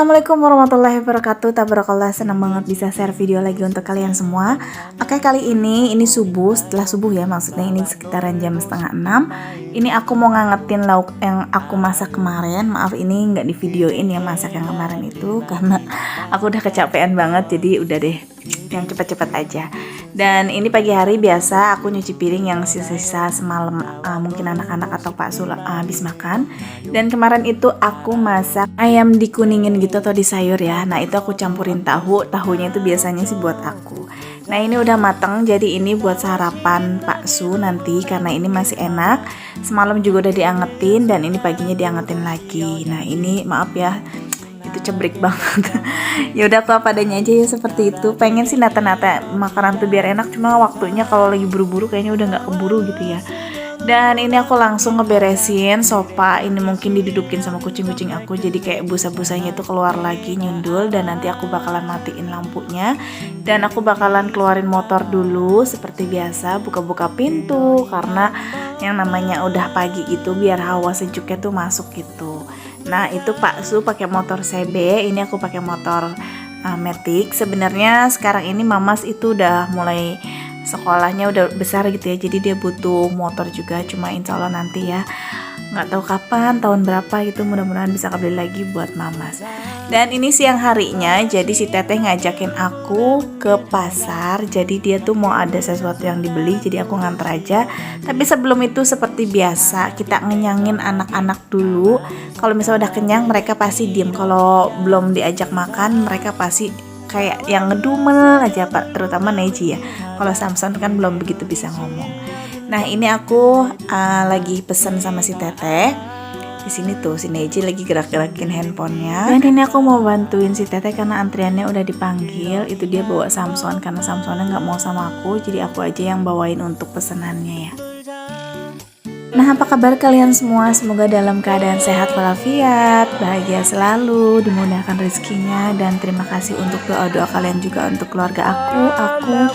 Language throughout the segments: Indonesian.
Assalamualaikum warahmatullahi wabarakatuh. Tabarakallah, senang banget bisa share video lagi untuk kalian semua. Oke, kali ini subuh, setelah subuh ya, maksudnya ini sekitaran jam 5:30. Ini aku mau ngangetin lauk yang aku masak kemarin. Maaf ini nggak di videoin ya masak yang kemarin itu karena aku udah kecapean banget, jadi udah deh yang cepat-cepat aja. Dan ini pagi hari biasa aku nyuci piring yang sisa-sisa semalam, mungkin anak-anak atau Pak Sul habis makan. Dan kemarin itu aku masak ayam dikuningin gitu atau di sayur ya. Nah itu aku campurin tahunya itu biasanya sih buat aku. Nah ini udah mateng, jadi ini buat sarapan Pak Su nanti karena ini masih enak. Semalam juga udah diangetin dan ini paginya diangetin lagi. Nah ini maaf ya, itu cebrik banget. Ya udah aku apa adanya aja ya, seperti itu. Pengen sih nata-nata makanan tuh biar enak, cuma waktunya kalau lagi buru-buru kayaknya udah nggak keburu gitu ya. Dan ini aku langsung ngeberesin sofa. Ini mungkin didudukin sama kucing-kucing aku, jadi kayak busa-busanya itu keluar lagi nyundul. Dan nanti aku bakalan matiin lampunya dan aku bakalan keluarin motor dulu seperti biasa, buka-buka pintu karena yang namanya udah pagi gitu biar hawa sejuknya tuh masuk gitu. Nah itu Pak Su pakai motor CB, ini aku pakai motor Matic. Sebenarnya sekarang ini Mamas itu udah mulai sekolahnya udah besar gitu ya, jadi dia butuh motor juga, cuma insya Allah nanti ya, nggak tahu kapan, tahun berapa gitu, mudah-mudahan bisa kebeli lagi buat Mamas. Dan ini siang harinya, jadi si Teteh ngajakin aku ke pasar. Jadi dia tuh mau ada sesuatu yang dibeli, jadi aku nganter aja. Tapi sebelum itu seperti biasa kita ngenyangin anak-anak dulu. Kalau misalnya udah kenyang mereka pasti diem. Kalau belum diajak makan mereka pasti kayak yang ngedumel aja Pak, terutama Neji ya. Kalau Samson kan belum begitu bisa ngomong. Nah ini aku lagi pesen sama si Teteh. Di sini tuh si Neji lagi gerak-gerakin handphonenya. Dan ini aku mau bantuin si Teteh karena antriannya udah dipanggil. Itu dia bawa Samson karena Samsonnya nggak mau sama aku, jadi aku aja yang bawain untuk pesenannya ya. Nah apa kabar kalian semua? Semoga dalam keadaan sehat walafiat, bahagia selalu, dimudahkan rezekinya. Dan terima kasih untuk doa-doa kalian juga untuk keluarga aku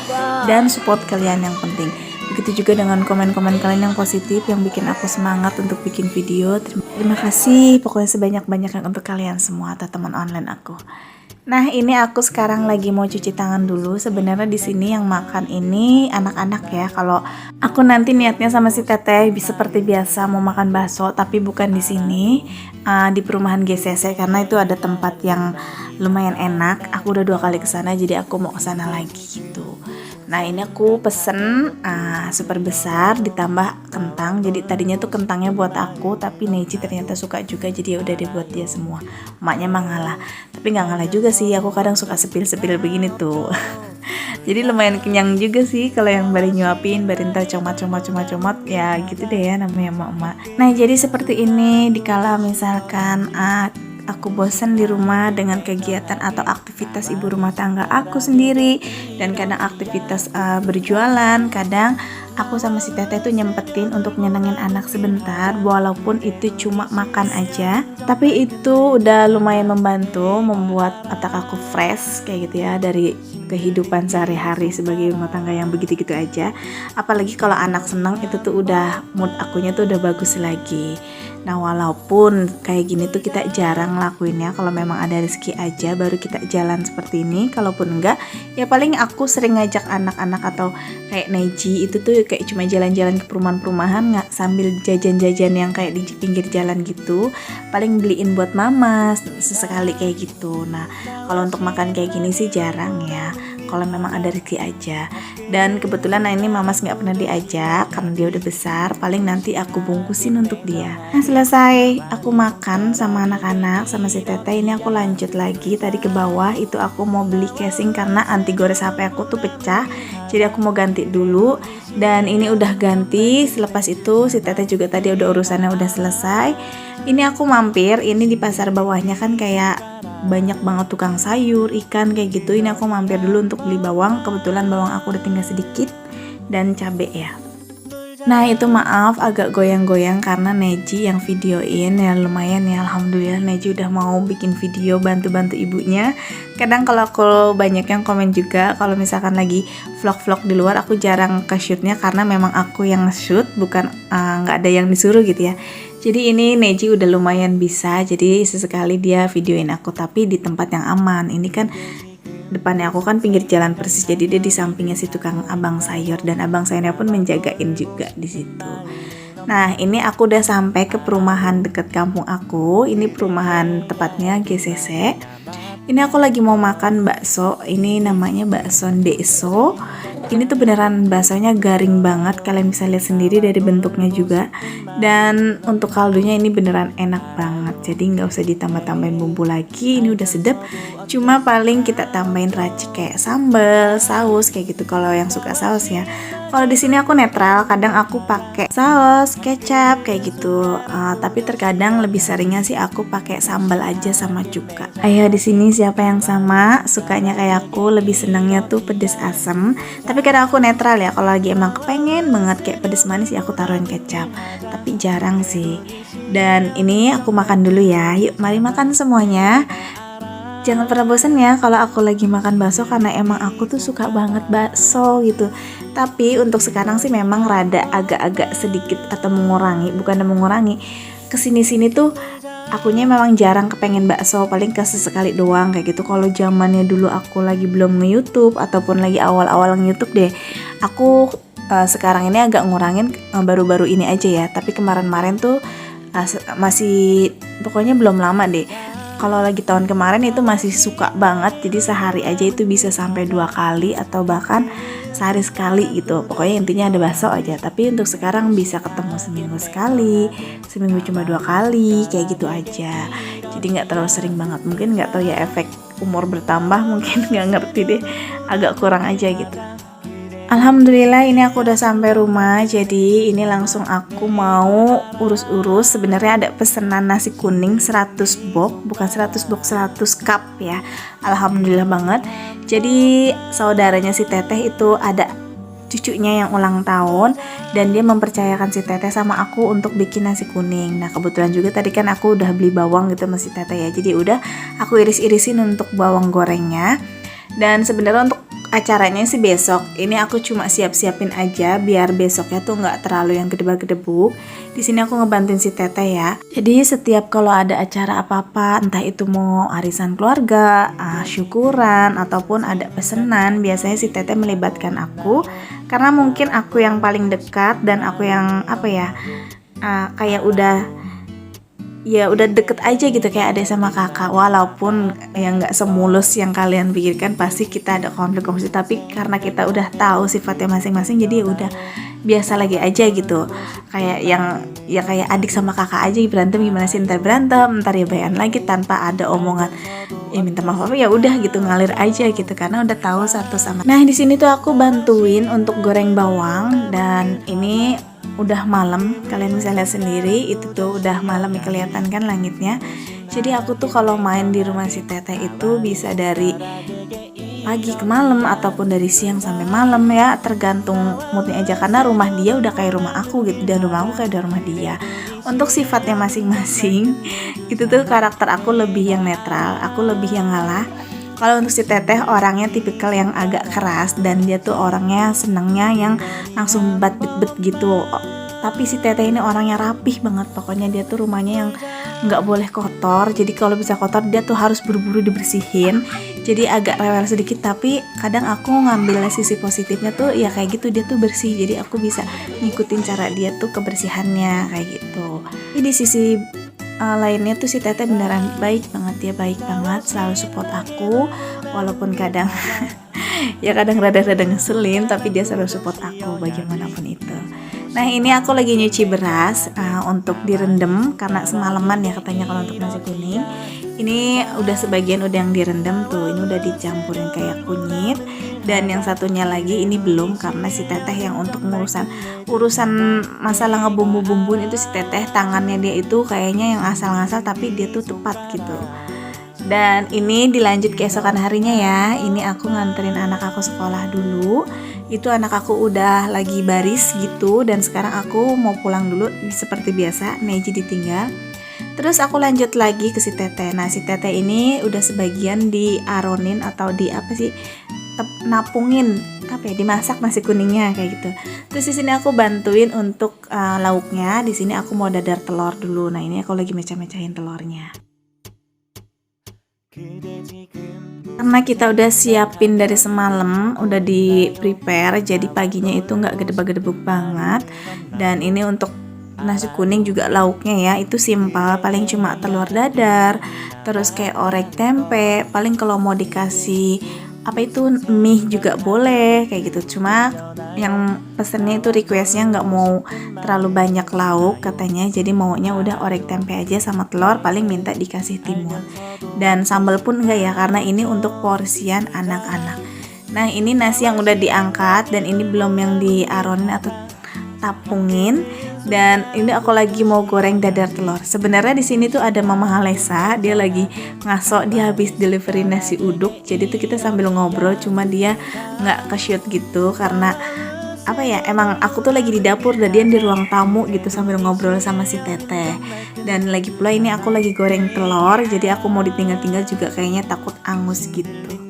dan support kalian yang penting. Begitu juga dengan komen-komen kalian yang positif yang bikin aku semangat untuk bikin video. Terima kasih pokoknya sebanyak-banyaknya untuk kalian semua atau teman online aku. Nah ini aku sekarang lagi mau cuci tangan dulu. Sebenarnya di sini yang makan ini anak-anak ya. Kalau aku nanti niatnya sama si Teteh seperti biasa mau makan bakso, tapi bukan di sini, di perumahan GCC karena itu ada tempat yang lumayan enak. Aku udah 2 kali kesana, jadi aku mau kesana lagi gitu. Nah ini aku pesen super besar ditambah kentang. Jadi tadinya tuh kentangnya buat aku, tapi Neji ternyata suka juga, jadi ya udah dibuat dia semua. Emaknya mah ngalah, tapi nggak ngalah juga sih. Aku kadang suka sepil-sepil begini tuh. Jadi lumayan kenyang juga sih kalau yang bari nyuapin, bari ntar comot ya gitu deh ya namanya emak-emak. Nah jadi seperti ini dikala misalkan aku bosan di rumah dengan kegiatan atau aktivitas ibu rumah tangga aku sendiri, dan kadang aktivitas berjualan, kadang aku sama si Teteh tuh nyempetin untuk nyenengin anak sebentar, walaupun itu cuma makan aja, tapi itu udah lumayan membantu membuat otak aku fresh kayak gitu ya dari kehidupan sehari-hari sebagai rumah tangga yang begitu-gitu aja. Apalagi kalau anak seneng, itu tuh udah mood akunya tuh udah bagus lagi. Nah walaupun kayak gini tuh kita jarang ngelakuinnya, kalau memang ada rezeki aja baru kita jalan seperti ini. Kalaupun enggak ya paling aku sering ngajak anak-anak atau kayak Neji itu tuh kayak cuma jalan-jalan ke perumahan-perumahan nggak, sambil jajan-jajan yang kayak di pinggir jalan gitu, paling beliin buat Mama sesekali kayak gitu. Nah kalau untuk makan kayak gini sih jarang ya, kalau memang ada rezeki aja. Dan kebetulan ini Mamas nggak pernah diajak karena dia udah besar, paling nanti aku bungkusin untuk dia. Nah selesai aku makan sama anak-anak sama si Teteh, ini aku lanjut lagi tadi ke bawah. Itu aku mau beli casing karena anti gores HP aku tuh pecah, jadi aku mau ganti dulu. Dan ini udah ganti. Selepas itu si Teteh juga tadi udah urusannya udah selesai. Ini aku mampir, ini di pasar bawahnya kan kayak banyak banget tukang sayur, ikan kayak gitu. Ini aku mampir dulu untuk beli bawang. Kebetulan bawang aku udah tinggal sedikit dan cabai ya. Nah itu maaf agak goyang-goyang karena Neji yang videoin ya. Lumayan ya, alhamdulillah Neji udah mau bikin video bantu-bantu ibunya. Kadang kalau aku banyak yang komen juga kalau misalkan lagi vlog-vlog di luar aku jarang ke shootnya karena memang aku yang shoot, bukan nggak ada yang disuruh gitu ya. Jadi ini Neji udah lumayan bisa, jadi sesekali dia videoin aku, tapi di tempat yang aman. Ini kan depannya aku kan pinggir jalan persis, jadi dia di sampingnya si tukang abang sayur, dan abang sayurnya pun menjagain juga di situ. Nah, ini aku udah sampai ke perumahan deket kampung aku. Ini perumahan tepatnya GCC. Ini aku lagi mau makan bakso. Ini namanya bakso Deso. Ini tuh beneran baksonya garing banget, kalian bisa lihat sendiri dari bentuknya juga. Dan untuk kaldunya ini beneran enak banget, jadi nggak usah ditambah-tambahin bumbu lagi, ini udah sedap. Cuma paling kita tambahin racik kayak sambal, saus kayak gitu kalau yang suka saus ya. Kalau di sini aku netral, kadang aku pakai saus, kecap kayak gitu. Tapi terkadang lebih seringnya sih aku pakai sambal aja sama cuka. Ayo di sini siapa yang sama sukanya kayak aku, lebih senangnya tuh pedes asam. Tapi kadang aku netral ya. Kalau lagi emang kepengen banget kayak pedes manis ya aku taruhin kecap. Tapi jarang sih. Dan ini aku makan dulu ya. Yuk mari makan semuanya. Jangan pernah bosan ya kalau aku lagi makan bakso, karena emang aku tuh suka banget bakso gitu. Tapi untuk sekarang sih memang rada agak-agak sedikit atau mengurangi. Kesini-sini tuh akunya memang jarang kepengen bakso, paling sesekali doang kayak gitu. Kalau zamannya dulu aku lagi belum nge-YouTube ataupun lagi awal-awal nge-YouTube deh, aku sekarang ini agak ngurangin baru-baru ini aja ya. Tapi kemarin-kemarin tuh masih pokoknya belum lama deh. Kalau lagi tahun kemarin itu masih suka banget, jadi sehari aja itu bisa sampai 2 kali atau bahkan sehari sekali gitu. Pokoknya intinya ada bakso aja. Tapi untuk sekarang bisa ketemu seminggu sekali, seminggu cuma 2 kali, kayak gitu aja. Jadi nggak terlalu sering banget. Mungkin nggak tahu ya, efek umur bertambah mungkin, nggak ngerti deh, agak kurang aja gitu. Alhamdulillah ini aku udah sampai rumah. Jadi ini langsung aku mau urus-urus. Sebenarnya ada pesanan nasi kuning 100 box, bukan 100 box, 100 cup ya. Alhamdulillah banget. Jadi saudaranya si Teteh itu ada cucunya yang ulang tahun, dan dia mempercayakan si Teteh sama aku untuk bikin nasi kuning. Nah kebetulan juga tadi kan aku udah beli bawang gitu sama si Teteh ya. Jadi udah aku iris-irisin untuk bawang gorengnya. Dan sebenarnya untuk acaranya sih besok. Ini aku cuma siap-siapin aja biar besoknya tuh nggak terlalu yang gedebak-gedebuk. Di sini aku ngebantuin si Teteh ya. Jadi setiap kalau ada acara apa-apa, entah itu mau arisan keluarga, syukuran ataupun ada pesanan, biasanya si Teteh melibatkan aku, karena mungkin aku yang paling dekat dan aku yang kayak udah deket aja gitu, kayak adik sama kakak. Walaupun yang nggak semulus yang kalian pikirkan, pasti kita ada konflik-konflik, tapi karena kita udah tahu sifatnya masing-masing, jadi udah biasa lagi aja gitu. Kayak kayak adik sama kakak aja berantem, gimana sih, ntar berantem, ntar ya bayan lagi tanpa ada omongan minta maaf, ya udah gitu, ngalir aja gitu, karena udah tahu satu sama. Nah di sini tuh aku bantuin untuk goreng bawang, dan ini udah malam, kalian bisa lihat sendiri itu tuh udah malam ya, kelihatan kan langitnya. Jadi aku tuh kalau main di rumah si Teteh itu bisa dari pagi ke malam ataupun dari siang sampai malam ya, tergantung moodnya aja, karena rumah dia udah kayak rumah aku gitu, dan rumah aku kayak rumah dia. Untuk sifatnya masing-masing itu tuh karakter aku lebih yang netral, aku lebih yang ngalah. Kalau untuk si Teteh orangnya tipikal yang agak keras, dan dia tuh orangnya senengnya yang langsung bet gitu. Tapi si Teteh ini orangnya rapih banget, pokoknya dia tuh rumahnya yang nggak boleh kotor. Jadi kalau bisa kotor dia tuh harus buru-buru dibersihin. Jadi agak rewel sedikit, tapi kadang aku ngambil sisi positifnya tuh ya kayak gitu, dia tuh bersih. Jadi aku bisa ngikutin cara dia tuh kebersihannya kayak gitu. Jadi sisi lainnya tuh si Teteh beneran baik banget, dia baik banget, selalu support aku walaupun kadang kadang rada-rada ngeselin, tapi dia selalu support aku bagaimanapun itu. Nah ini aku lagi nyuci beras untuk direndam, karena semalaman ya katanya kalau untuk nasi kuning. Ini udah sebagian udah yang direndam tuh, ini udah dicampurin kayak kunyit. Dan yang satunya lagi ini belum, karena si Teteh yang untuk urusan masalah ngebumbu-bumbuin itu si Teteh, tangannya dia itu kayaknya yang asal-ngasal, tapi dia tuh tepat gitu. Dan ini dilanjut keesokan harinya ya. Ini aku nganterin anak aku sekolah dulu. Itu anak aku udah lagi baris gitu, dan sekarang aku mau pulang dulu seperti biasa, Neji ditinggal. Terus aku lanjut lagi ke si Teteh. Nah si Teteh ini udah sebagian diaronin atau napungin. dimasak nasi kuningnya kayak gitu. Terus di sini aku bantuin untuk lauknya. Di sini aku mau dadar telur dulu. Nah, ini aku lagi mecah-mecahin telurnya. Karena kita udah siapin dari semalam, udah di prepare, jadi paginya itu nggak gedebak-gedebuk banget. Dan ini untuk nasi kuning juga lauknya ya, itu simpel, paling cuma telur dadar, terus kayak orek tempe, paling kalau mau dikasih mie juga boleh kayak gitu. Cuma yang pesennya itu requestnya nggak mau terlalu banyak lauk katanya, jadi maunya udah orek tempe aja sama telur, paling minta dikasih timun. Dan sambal pun enggak ya, karena ini untuk porsian anak-anak. Nah, ini nasi yang udah diangkat dan ini belum yang diaronin atau tapungin. Dan ini aku lagi mau goreng dadar telur. Sebenarnya di sini tuh ada Mama Halesa, dia lagi ngasok, dia habis delivery nasi uduk. Jadi tuh kita sambil ngobrol, cuma dia nggak ke-shoot gitu karena emang aku tuh lagi di dapur dan dia di ruang tamu gitu sambil ngobrol sama si Teteh. Dan lagi pula ini aku lagi goreng telur, jadi aku mau ditinggal-tinggal juga kayaknya takut angus gitu.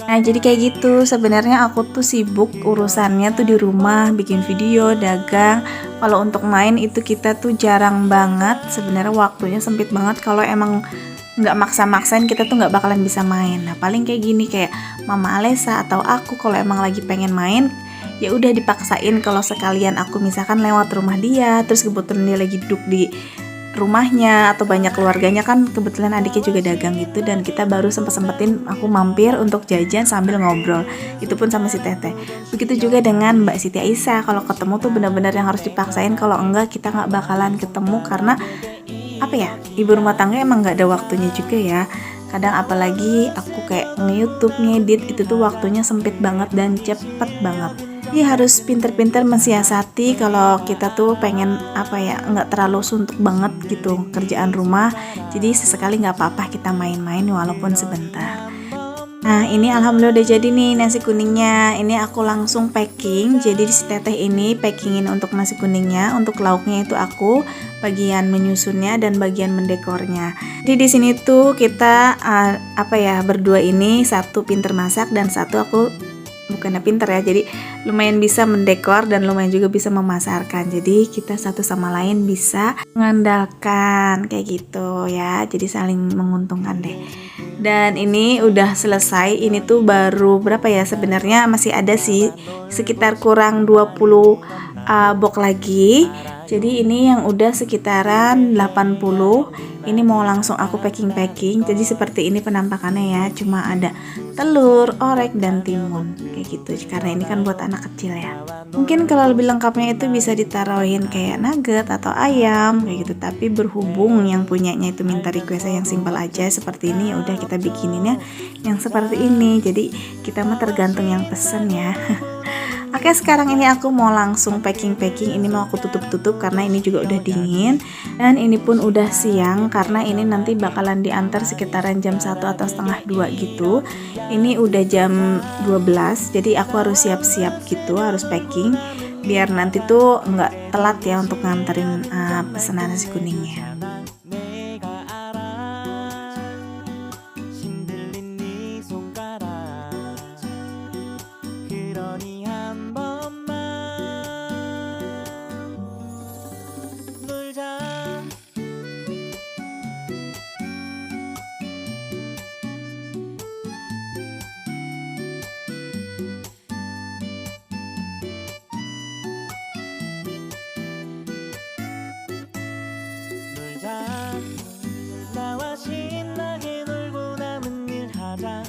Nah, jadi kayak gitu. Sebenarnya aku tuh sibuk urusannya tuh di rumah, bikin video, dagang. Kalau untuk main itu kita tuh jarang banget. Sebenarnya waktunya sempit banget. Kalau emang nggak maksa-maksain kita tuh nggak bakalan bisa main. Nah, paling kayak gini, kayak Mama Alesa atau aku kalau emang lagi pengen main, ya udah dipaksain. Kalau sekalian aku misalkan lewat rumah dia, terus kebetulan dia lagi duduk di rumahnya atau banyak keluarganya, kan kebetulan adiknya juga dagang gitu, dan kita baru sempetin aku mampir untuk jajan sambil ngobrol, itu pun sama si Teteh. Begitu juga dengan Mbak Siti Aisyah, kalau ketemu tuh benar-benar yang harus dipaksain, kalau enggak kita nggak bakalan ketemu karena ibu rumah tangga emang nggak ada waktunya juga ya. Kadang apalagi aku kayak nge-YouTube, ngedit, itu tuh waktunya sempit banget dan cepet banget. Jadi harus pinter-pinter mensiasati kalau kita tuh pengen nggak terlalu suntuk banget gitu kerjaan rumah. Jadi sesekali nggak apa-apa kita main-main walaupun sebentar. Nah, ini alhamdulillah udah jadi nih nasi kuningnya. Ini aku langsung packing. Jadi di Teteh ini packingin untuk nasi kuningnya, untuk lauknya itu aku bagian menyusunnya dan bagian mendekornya. Jadi di sini tuh kita berdua ini, satu pinter masak dan satu aku bukannya pinter ya, jadi lumayan bisa mendekor dan lumayan juga bisa memasarkan. Jadi kita satu sama lain bisa mengandalkan kayak gitu ya, jadi saling menguntungkan deh. Dan ini udah selesai, ini tuh baru berapa ya, sebenarnya masih ada sih sekitar kurang 20 box lagi. Jadi ini yang udah sekitaran 80. Ini mau langsung aku packing. Jadi seperti ini penampakannya ya, cuma ada telur, orek, dan timun kayak gitu. Karena ini kan buat anak kecil ya. Mungkin kalau lebih lengkapnya itu bisa ditaruhin kayak nugget atau ayam kayak gitu. Tapi berhubung yang punyanya itu minta requestnya yang simpel aja seperti ini, ya udah kita bikininnya yang seperti ini. Jadi kita mah tergantung yang pesen ya. Oke, sekarang ini aku mau langsung packing. Ini mau aku tutup karena ini juga udah dingin. Dan ini pun udah siang karena ini nanti bakalan diantar sekitaran jam 1 atau setengah 2 gitu. Ini udah jam 12, jadi aku harus siap-siap gitu, harus packing biar nanti tuh nggak telat ya untuk nganterin pesanan nasi kuningnya. 나와 신나게 놀고 남은 일 하자.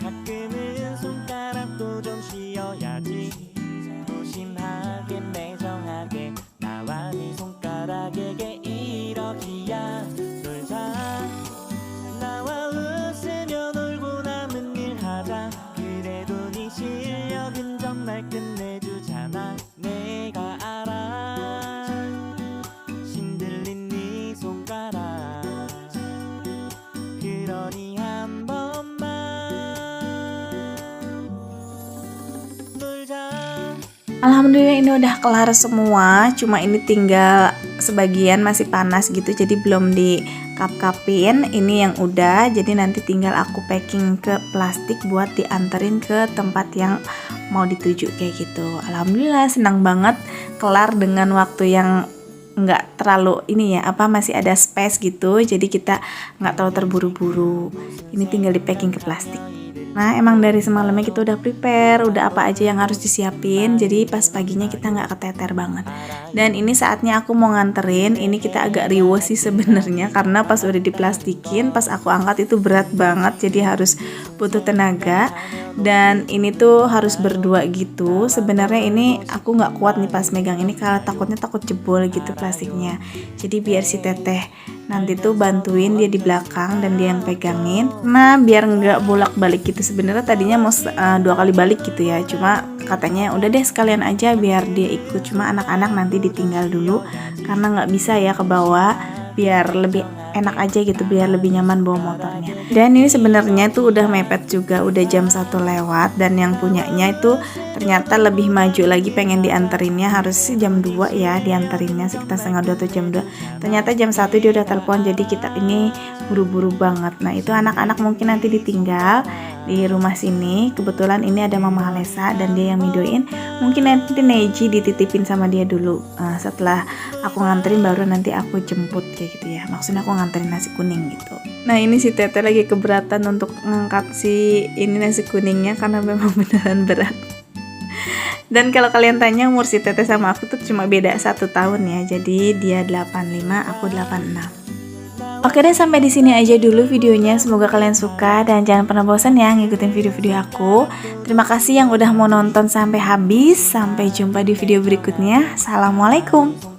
가끔은 손가락도 좀 쉬어야지. 조심하게 매정하게 나와 네 손가락에게 이러기야. 놀자. 나와 웃으며 놀고 남은 일 하자. 그래도 네 실력은 정말 끝내주잖아. 내가 알아. 신들린 네 손가락. 그러니 한 번만 놀자. Alhamdulillah ini udah kelar semua, cuma ini tinggal sebagian masih panas gitu, jadi belum di kap-kapin. Ini yang udah, jadi nanti tinggal aku packing ke plastik buat dianterin ke tempat yang mau dituju kayak gitu. Alhamdulillah senang banget kelar dengan waktu yang nggak terlalu ini ya, masih ada space gitu, jadi kita nggak terlalu terburu-buru. Ini tinggal di packing ke plastik. Nah emang dari semalamnya kita udah prepare, udah apa aja yang harus disiapin, jadi pas paginya kita nggak keteter banget. Dan ini saatnya aku mau nganterin. Ini kita agak riweh sih sebenarnya, karena pas udah diplastikin, pas aku angkat itu berat banget, jadi harus butuh tenaga. Dan ini tuh harus berdua gitu. Sebenarnya ini aku nggak kuat nih pas megang ini, karena takut jebol gitu plastiknya. Jadi biar si teteh nanti tuh bantuin dia di belakang dan dia yang pegangin. Nah biar nggak bolak-balik gitu. Sebenarnya tadinya mau 2 kali balik gitu ya, cuma katanya udah deh sekalian aja biar dia ikut. Cuma anak-anak nanti ditinggal dulu karena nggak bisa ya ke bawah, biar lebih enak aja gitu, biar lebih nyaman bawa motornya. Dan ini sebenarnya tuh udah mepet juga, udah jam 1 lewat, dan yang punyanya itu ternyata lebih maju lagi, pengen dianterinnya harus sih jam 2 ya, dianterinnya sekitar setengah 2 atau jam 2. Ternyata jam 1 dia udah telepon, jadi kita ini buru-buru banget. Nah itu anak-anak mungkin nanti ditinggal di rumah sini. Kebetulan ini ada Mama Alesa dan dia yang videoin. Mungkin nanti Neji dititipin sama dia dulu. Setelah aku nganterin baru nanti aku jemput kayak gitu ya. Maksudnya aku nganterin nasi kuning gitu. Nah ini si Tete lagi keberatan untuk ngangkat si ini nasi kuningnya karena memang beneran berat. Dan kalau kalian tanya umur si Tete sama aku tuh cuma beda 1 tahun ya. Jadi dia 85, aku 86. Oke deh, sampai di sini aja dulu videonya. Semoga kalian suka dan jangan pernah bosan ya ngikutin video-video aku. Terima kasih yang udah mau nonton sampai habis. Sampai jumpa di video berikutnya. Assalamualaikum.